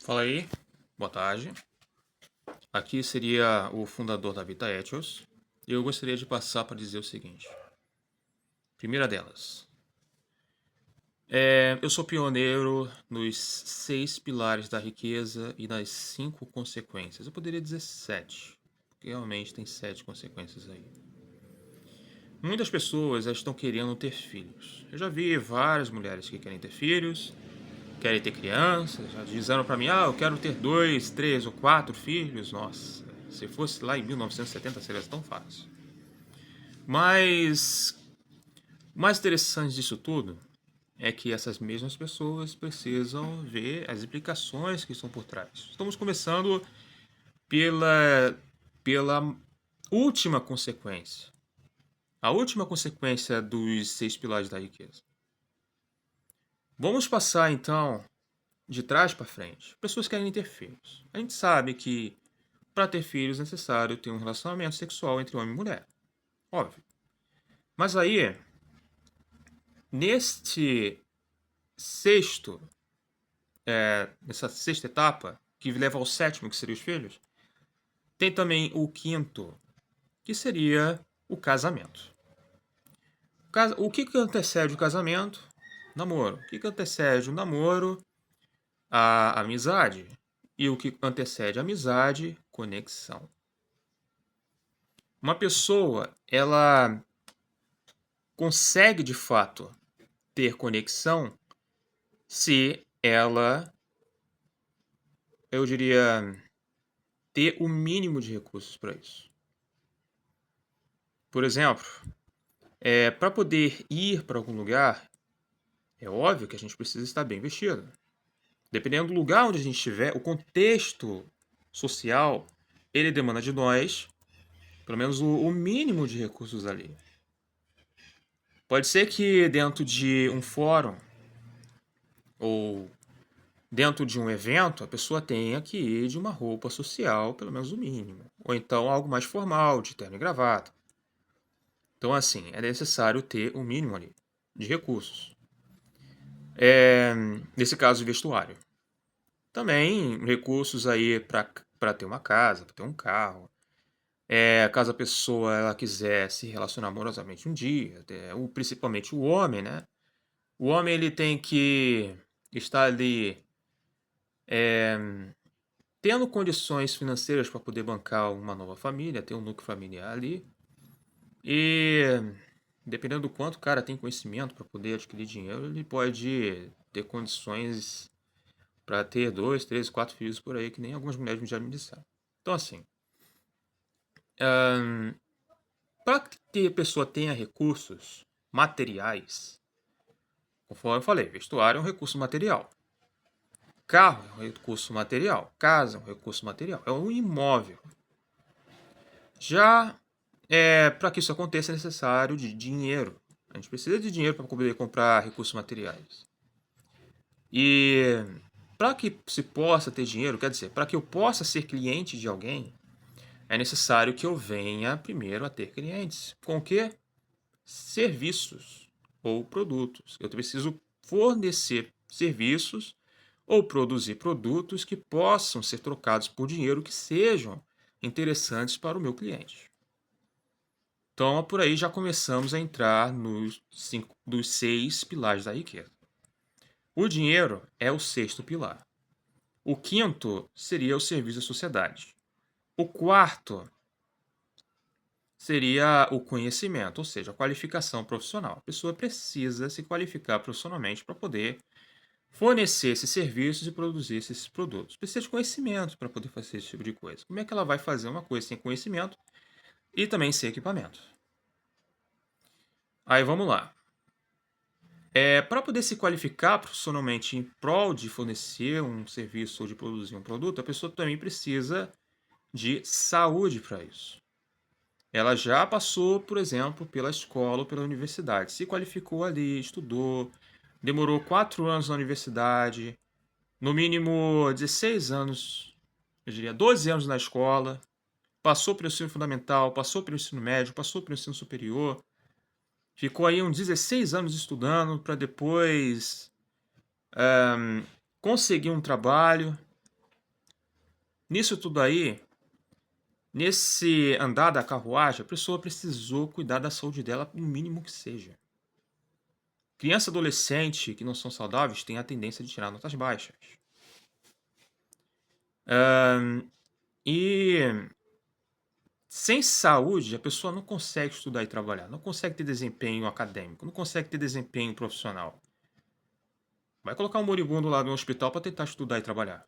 Fala aí, boa tarde. Aqui seria o fundador da Vita Ethos e eu gostaria de passar para dizer o seguinte. Primeira delas, eu sou pioneiro nos 6 pilares da riqueza e nas 5 consequências. Eu poderia dizer 7, porque realmente tem 7 consequências aí. Muitas pessoas já estão querendo ter filhos. Eu já vi várias mulheres que querem ter filhos, querem ter crianças, já disseram para mim, eu quero ter 2, 3 ou 4 filhos. Nossa, se fosse lá em 1970 seria tão fácil. Mas o mais interessante disso tudo é que essas mesmas pessoas precisam ver as implicações que estão por trás. Estamos começando pela última consequência. A última consequência dos 6 pilares da riqueza. Vamos passar então de trás para frente. Pessoas querem ter filhos. A gente sabe que para ter filhos é necessário ter um relacionamento sexual entre homem e mulher. Óbvio. Mas aí, neste sexto, nessa sexta etapa, que leva ao sétimo, que seria os filhos, tem também o quinto, que seria o casamento. O que antecede o casamento? Namoro. O que antecede o namoro? A amizade. E o que antecede a amizade? Conexão. Uma pessoa, ela consegue de fato ter conexão se ela, eu diria, ter o mínimo de recursos para isso. Por exemplo, para poder ir para algum lugar, é óbvio que a gente precisa estar bem vestido. Dependendo do lugar onde a gente estiver, o contexto social, ele demanda de nós, pelo menos o mínimo de recursos ali. Pode ser que dentro de um fórum ou dentro de um evento, a pessoa tenha que ir de uma roupa social, pelo menos o mínimo. Ou então algo mais formal, de terno e gravata. Então, assim, é necessário ter o mínimo ali de recursos. Nesse caso, vestuário. Também recursos aí para ter uma casa, para ter um carro. Caso a pessoa ela quiser se relacionar amorosamente um dia, principalmente o homem, né? O homem ele tem que estar ali tendo condições financeiras para poder bancar uma nova família, ter um núcleo familiar ali. E dependendo do quanto o cara tem conhecimento para poder adquirir dinheiro, ele pode ter condições para ter 2, 3, 4 filhos por aí, que nem algumas mulheres já me disseram. Então, assim, para que a pessoa tenha recursos materiais, conforme eu falei, vestuário é um recurso material. Carro é um recurso material. Casa é um recurso material. É um imóvel. Já para que isso aconteça é necessário de dinheiro. A gente precisa de dinheiro para poder comprar recursos materiais. E para que se possa ter dinheiro, quer dizer, para que eu possa ser cliente de alguém, é necessário que eu venha primeiro a ter clientes. Com o quê? Serviços ou produtos. Eu preciso fornecer serviços ou produzir produtos que possam ser trocados por dinheiro que sejam interessantes para o meu cliente. Então, por aí já começamos a entrar dos 6 pilares da riqueza. O dinheiro é o sexto pilar. O quinto seria o serviço à sociedade. O quarto seria o conhecimento, ou seja, a qualificação profissional. A pessoa precisa se qualificar profissionalmente para poder fornecer esses serviços e produzir esses produtos. Precisa de conhecimento para poder fazer esse tipo de coisa. Como é que ela vai fazer uma coisa sem conhecimento e também sem equipamento? Aí vamos lá. Para poder se qualificar profissionalmente em prol de fornecer um serviço ou de produzir um produto, a pessoa também precisa de saúde para isso. Ela já passou, por exemplo, pela escola ou pela universidade, se qualificou ali, estudou, demorou 4 anos na universidade, no mínimo 16 anos, eu diria 12 anos na escola, passou pelo ensino fundamental, passou pelo ensino médio, passou pelo ensino superior, ficou aí uns 16 anos estudando para depois conseguir um trabalho, Nisso tudo aí, nesse andar da carruagem, a pessoa precisou cuidar da saúde dela, o mínimo que seja. Criança e adolescente que não são saudáveis têm a tendência de tirar notas baixas. E sem saúde, a pessoa não consegue estudar e trabalhar, não consegue ter desempenho acadêmico, não consegue ter desempenho profissional. Vai colocar um moribundo lá no hospital para tentar estudar e trabalhar.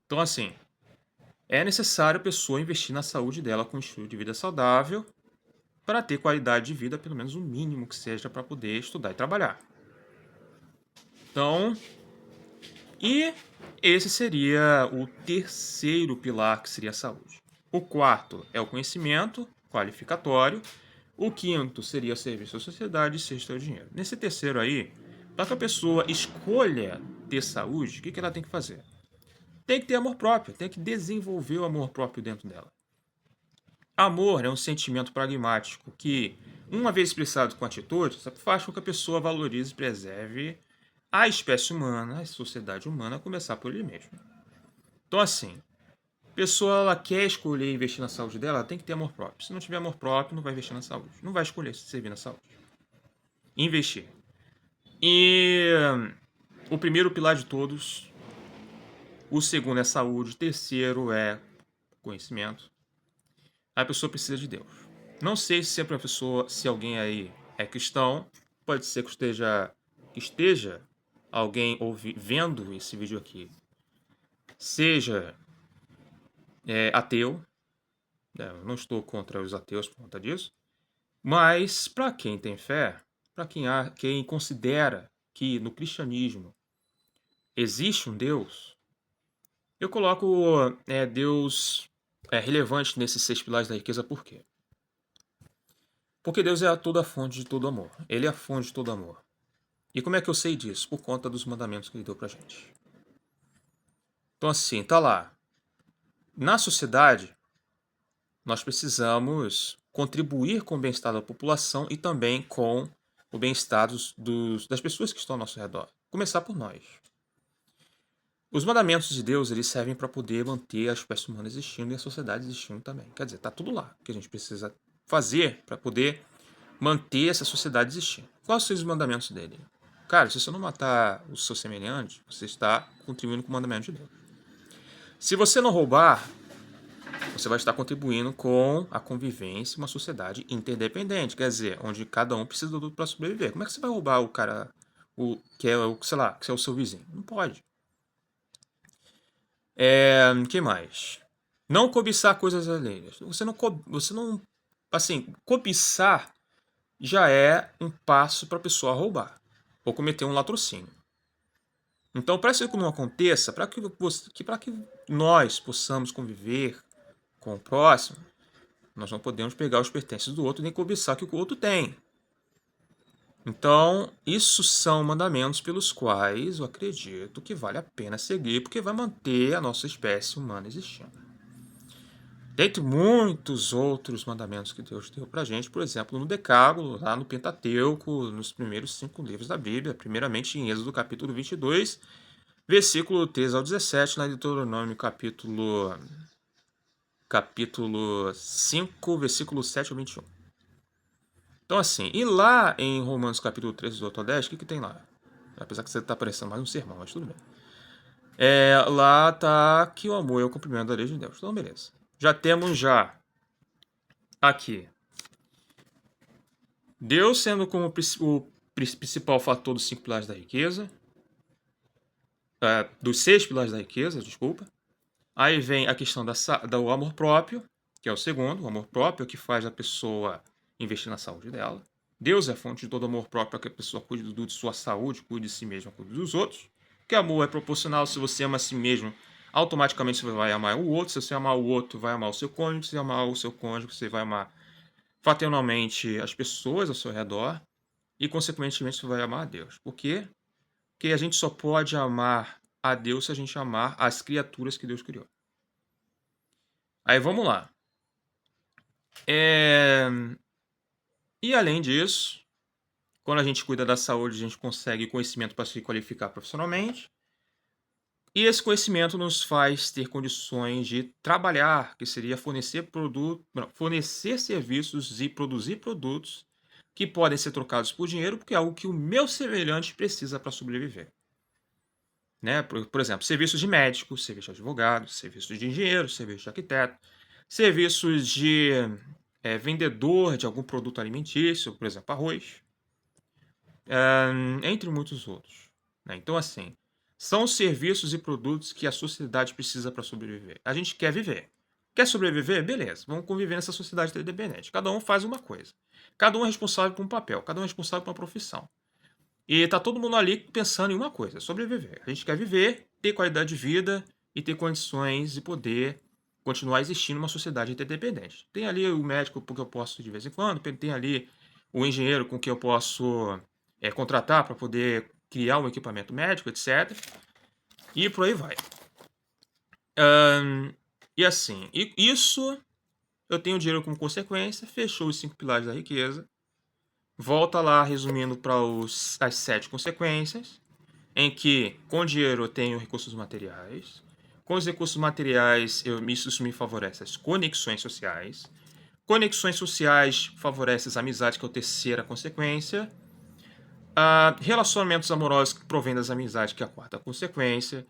Então, assim, é necessário a pessoa investir na saúde dela com um estilo de vida saudável para ter qualidade de vida, pelo menos o mínimo que seja, para poder estudar e trabalhar. Então, e esse seria o terceiro pilar, que seria a saúde. O quarto é o conhecimento qualificatório. O quinto seria o serviço à sociedade e sexto é o dinheiro. Nesse terceiro aí, para que a pessoa escolha ter saúde, o que ela tem que fazer? Tem que ter amor próprio, tem que desenvolver o amor próprio dentro dela. Amor é um sentimento pragmático que, uma vez expressado com atitude, faz com que a pessoa valorize e preserve a espécie humana, a sociedade humana, a começar por ele mesmo. Então, assim, a pessoa ela quer escolher investir na saúde dela, ela tem que ter amor próprio. Se não tiver amor próprio, não vai investir na saúde. Não vai escolher se servir na saúde. Investir. E o primeiro pilar de todos, o segundo é saúde, o terceiro é conhecimento. A pessoa precisa de Deus. Não sei se a pessoa, se alguém aí é cristão, pode ser que esteja alguém vendo esse vídeo aqui, seja ateu. Eu não estou contra os ateus por conta disso, mas para quem tem fé, para quem considera que no cristianismo existe um Deus, eu coloco Deus relevante nesses 6 pilares da riqueza. Por quê? Porque Deus é toda a fonte de todo amor. Ele é a fonte de todo amor. E como é que eu sei disso? Por conta dos mandamentos que ele deu pra gente. Então, assim, tá lá. Na sociedade, nós precisamos contribuir com o bem-estar da população e também com o bem-estar das pessoas que estão ao nosso redor. Começar por nós. Os mandamentos de Deus, eles servem para poder manter a espécie humana existindo e a sociedade existindo também. Quer dizer, tá tudo lá que a gente precisa fazer para poder manter essa sociedade existindo. Quais são os mandamentos dele? Cara, se você não matar o seu semelhante, você está contribuindo com o mandamento de Deus. Se você não roubar, você vai estar contribuindo com a convivência em uma sociedade interdependente, quer dizer, onde cada um precisa do outro para sobreviver. Como é que você vai roubar o cara, que é o, sei lá, que é o seu vizinho? Não pode. Que mais? Não cobiçar coisas alheias. Você não, assim, cobiçar já é um passo para a pessoa roubar ou cometer um latrocínio. Então, para isso que não aconteça, para que nós possamos conviver com o próximo, nós não podemos pegar os pertences do outro nem cobiçar o que o outro tem. Então, isso são mandamentos pelos quais eu acredito que vale a pena seguir, porque vai manter a nossa espécie humana existindo. Dentre muitos outros mandamentos que Deus deu pra gente, por exemplo, no Decálogo, lá no Pentateuco, nos primeiros 5 livros da Bíblia, primeiramente em Êxodo capítulo 22, versículo 13 ao 17, na Deuteronômio capítulo 5, versículo 7 ao 21. Então assim, e lá em Romanos capítulo 13, do 8 ao 10, o que tem lá? Apesar que você está parecendo mais um sermão, mas tudo bem. Lá tá que o amor é o cumprimento da lei de Deus. Então beleza. Já temos aqui Deus sendo como o principal fator dos 5 pilares da riqueza, dos 6 pilares da riqueza, desculpa. Aí vem a questão do amor próprio, que é o segundo. O amor próprio é o que faz a pessoa investir na saúde dela. Deus é a fonte de todo amor próprio para que a pessoa cuide de sua saúde, cuide de si mesma, cuide dos outros. Porque amor é proporcional. Se você ama a si mesmo, automaticamente você vai amar o outro. Se você amar o outro, vai amar o seu cônjuge. Se você amar o seu cônjuge, você vai amar fraternalmente as pessoas ao seu redor. E, consequentemente, você vai amar a Deus. Por quê? Porque a gente só pode amar a Deus se a gente amar as criaturas que Deus criou. Aí vamos lá. E além disso, quando a gente cuida da saúde, a gente consegue conhecimento para se qualificar profissionalmente. E esse conhecimento nos faz ter condições de trabalhar, que seria fornecer serviços e produzir produtos que podem ser trocados por dinheiro, porque é algo que o meu semelhante precisa para sobreviver. Né? Por exemplo, serviços de médico, serviço de advogado, serviços de engenheiro, serviço de arquiteto, serviços de vendedor de algum produto alimentício, por exemplo, arroz, entre muitos outros. Né? Então, assim, são serviços e produtos que a sociedade precisa para sobreviver. A gente quer viver. Quer sobreviver? Beleza, vamos conviver nessa sociedade interdependente. Cada um faz uma coisa. Cada um é responsável por um papel, cada um é responsável por uma profissão. E tá todo mundo ali pensando em uma coisa, sobreviver. A gente quer viver, ter qualidade de vida e ter condições de poder continuar existindo numa sociedade interdependente. Tem ali o médico com que eu posso de vez em quando, tem ali o engenheiro com que eu posso contratar para poder criar um equipamento médico, etc. E por aí vai. E assim, isso eu tenho dinheiro como consequência, fechou os 5 pilares da riqueza. Volta lá resumindo para as 7 consequências, em que com dinheiro eu tenho recursos materiais, com os recursos materiais isso me favorece as conexões sociais, conexões sociais favorecem as amizades, que é a terceira consequência, relacionamentos amorosos que provêm das amizades, que é a quarta consequência,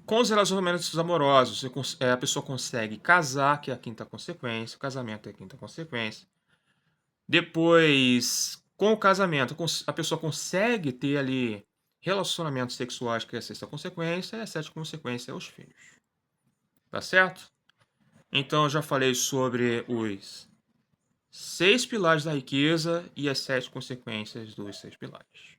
com os relacionamentos amorosos a pessoa consegue casar, que é a quinta consequência, o casamento é a quinta consequência. Depois, com o casamento, a pessoa consegue ter ali relacionamentos sexuais, que é a sexta consequência, e a sétima consequência é os filhos. Tá certo? Então, eu já falei sobre os 6 pilares da riqueza e as 7 consequências dos 6 pilares.